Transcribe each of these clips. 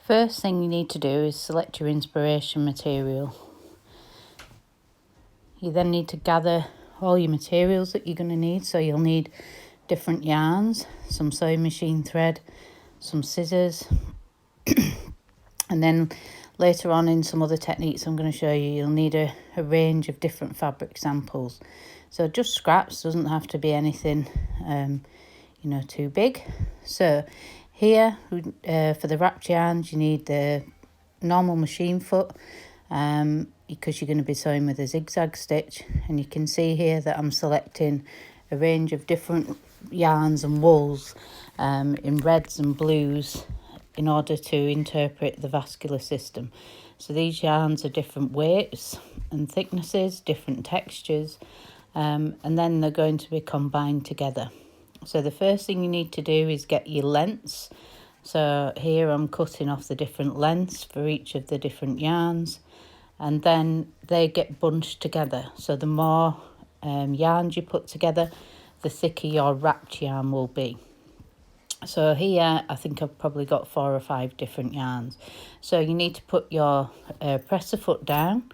First thing you need to do is select your inspiration material. You then need to gather all your materials that you're going to need. So you'll need different yarns, some sewing machine thread, some scissors, and then later on in some other techniques I'm going to show you, you'll need a range of different fabric samples. So just scraps, doesn't have to be anything too big. So here for the wrapped yarns you need the normal machine foot, because you're going to be sewing with a zigzag stitch, and you can see here that I'm selecting a range of different yarns and wools in reds and blues in order to interpret the vascular system. So these yarns are different weights and thicknesses, different textures, and then they're going to be combined together. So the first thing you need to do is get your lengths. So here I'm cutting off the different lengths for each of the different yarns, and then they get bunched together. So the more yarns you put together, the thicker your wrapped yarn will be. So here I think I've probably got 4 or 5 different yarns. So you need to put your presser foot down,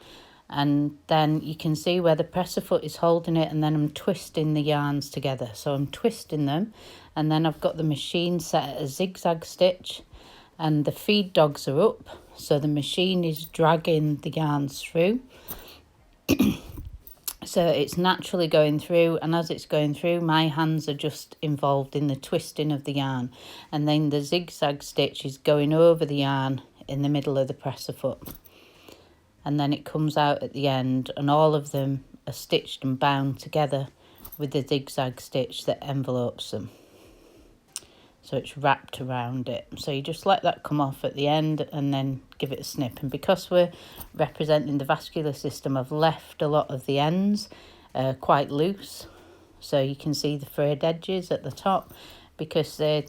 and then you can see where the presser foot is holding it, and then I'm twisting the yarns together. So I'm twisting them, and then I've got the machine set at a zigzag stitch, and the feed dogs are up, so the machine is dragging the yarns through. So it's naturally going through, and as it's going through, my hands are just involved in the twisting of the yarn, and then the zigzag stitch is going over the yarn in the middle of the presser foot, and then it comes out at the end, and all of them are stitched and bound together with the zigzag stitch that envelopes them. So it's wrapped around it. So you just let that come off at the end and then give it a snip. And because we're representing the vascular system, I've left a lot of the ends quite loose. So you can see the frayed edges at the top, because they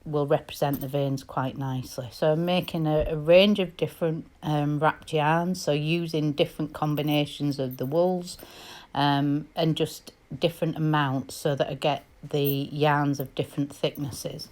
will represent the veins quite nicely. So I'm making a range of different wrapped yarns, so using different combinations of the wools and just different amounts, so that I get the yarns of different thicknesses.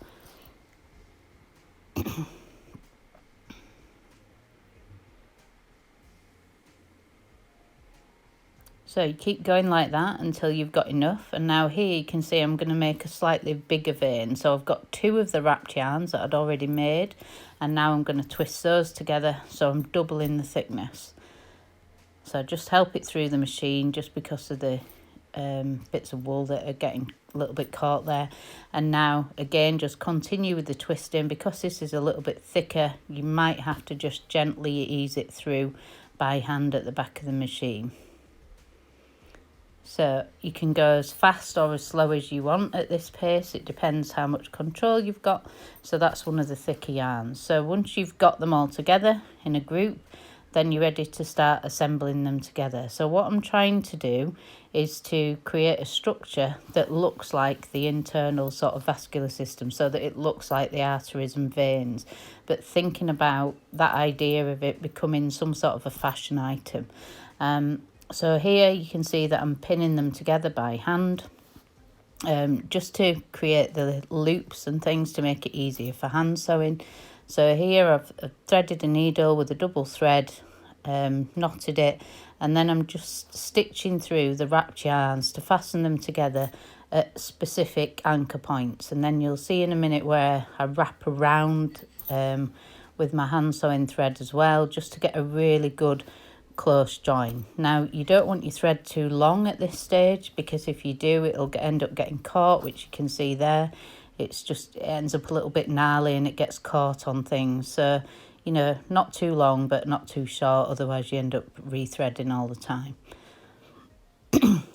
So you keep going like that until you've got enough. And now here you can see I'm going to make a slightly bigger vein. So I've got 2 of the wrapped yarns that I'd already made, and now I'm going to twist those together, so I'm doubling the thickness. So just help it through the machine, just because of the bits of wool that are getting a little bit caught there. And now again, just continue with the twisting. Because this is a little bit thicker, you might have to just gently ease it through by hand at the back of the machine. So you can go as fast or as slow as you want at this pace. It depends how much control you've got. So that's one of the thicker yarns. So once you've got them all together in a group, then you're ready to start assembling them together. So what I'm trying to do is to create a structure that looks like the internal sort of vascular system, so that it looks like the arteries and veins, but thinking about that idea of it becoming some sort of a fashion item. So here you can see that I'm pinning them together by hand, just to create the loops and things to make it easier for hand sewing. So here I've threaded a needle with a double thread, knotted it, and then I'm just stitching through the wrapped yarns to fasten them together at specific anchor points. And then you'll see in a minute where I wrap around with my hand sewing thread as well, just to get a really good close join. Now you don't want your thread too long at this stage, because if you do, it'll end up getting caught, which you can see there. It ends up a little bit gnarly and it gets caught on things. So, not too long, but not too short, otherwise you end up rethreading all the time.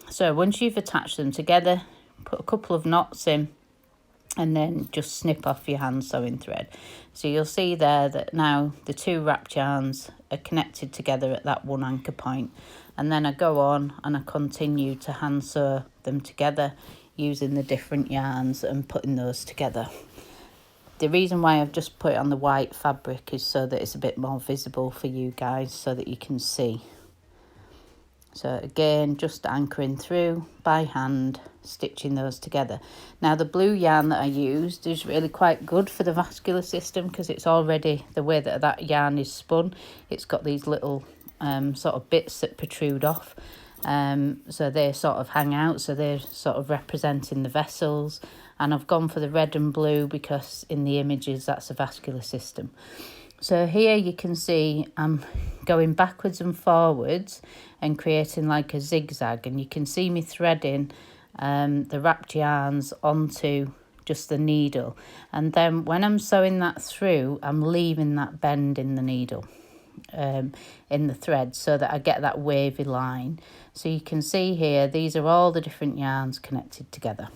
So once you've attached them together, put a couple of knots in, and then just snip off your hand sewing thread. So you'll see there that now the 2 wrapped yarns are connected together at that one anchor point. And then I go on and I continue to hand sew them together using the different yarns and putting those together. The reason why I've just put it on the white fabric is so that it's a bit more visible for you guys, so that you can see. So again, just anchoring through by hand, stitching those together. Now the blue yarn that I used is really quite good for the vascular system because it's already, the way that that yarn is spun, it's got these little sort of bits that protrude off. So they sort of hang out, so they're sort of representing the vessels. And I've gone for the red and blue because in the images that's a vascular system. So here you can see I'm going backwards and forwards and creating like a zigzag, and you can see me threading the wrapped yarns onto just the needle, and then when I'm sewing that through, I'm leaving that bend in the needle, in the thread, so that I get that wavy line. So you can see here, these are all the different yarns connected together.